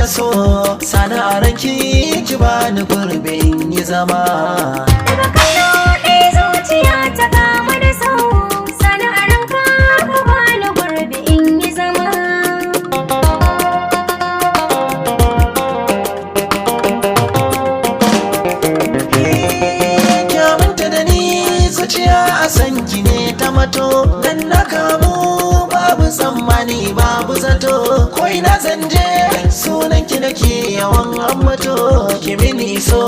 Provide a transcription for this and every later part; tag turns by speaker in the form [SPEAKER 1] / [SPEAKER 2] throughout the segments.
[SPEAKER 1] so sani a ranki ki bani gurbin yi zama.
[SPEAKER 2] Daga kallo ɗaya zuciya ta kama da sau sani a ranka ka bani gurbi in yi zama.
[SPEAKER 1] Kyamanta da ni zuciya a san ki ne ta mato dan na kamu babu tsammani babu zato ko ina zan je sunan ki nake yawan ambato ki mini so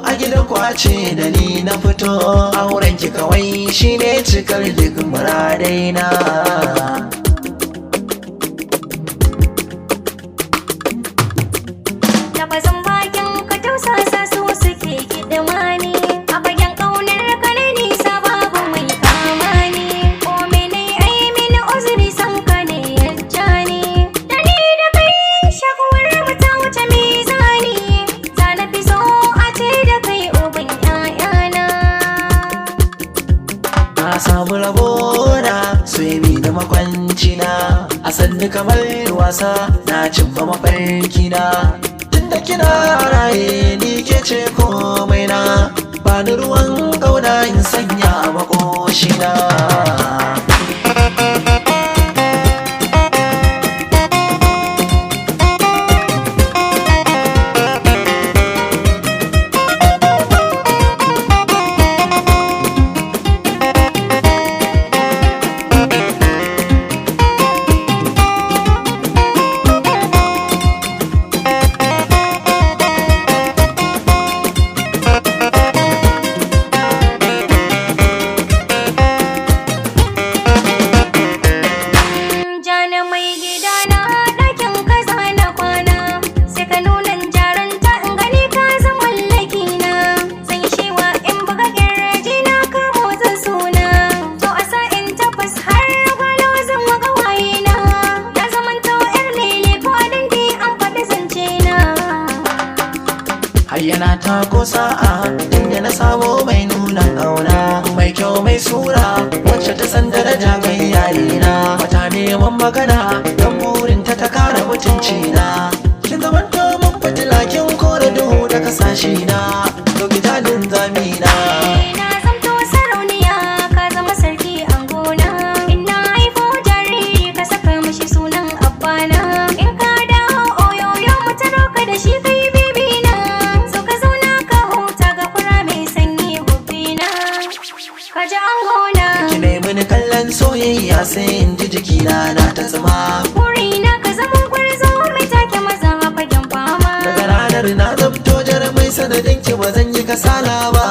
[SPEAKER 1] a gidan kwace da ni na fito auren ki kawai shine cikar duk muradaina.
[SPEAKER 2] Lafazin bakin ka tausasa su suke kiɗima ne a fagen ƙaunar ka na nisa babu mai kama ne ko mene ai mini uzuri san ka ne ya ja ne da ni da kai shakuwar mu ta wuce mizani za na fi so a ce da kai uban ƴaƴana.
[SPEAKER 1] Na samu rabona su yi da makwanci na a sannu kamar wasa na cimma mafarki na tunda kina raye ni ke ce komai na bani ruwan kauna in sanya a makoshi na.
[SPEAKER 2] Jana mai gida na ɗakin kaza na kwana sai ka nuna jaranta in gani ka zama mallaki na zan shewa in buga ƙirji na ka motsa suna to a sa in tabbas har gwalo zan maka waye na ya zamanto ƴar lele ko dangi an faɗi zance na.
[SPEAKER 1] Hayyana ta ko sa'a inda na samo mai nuna ƙauna mai kyau mai sura wacce ta san daraja ga iyayena mata neman magana don burinta ta kare mutunci na kin zamanta mun fitila kin kore duhu da kasashe na doki jalin zamina.
[SPEAKER 2] Na zamto sarauniya ka zama sarki angona in na haifo jariri ka saka mishi sunan abbana in ka dawo oyoyo mu taro ka da shi kai bibina so ka zauna ka huta ga fura mai sanyi gubina ka ji angona.
[SPEAKER 1] Ki nemi ni kallon soyayya sai in ji jikina na ta zama
[SPEAKER 2] Burina ka zama gwarzo mai take maza a fagen fama
[SPEAKER 1] daga ranar na zamto jarumai sanadin ki ba zan yi kasala ba.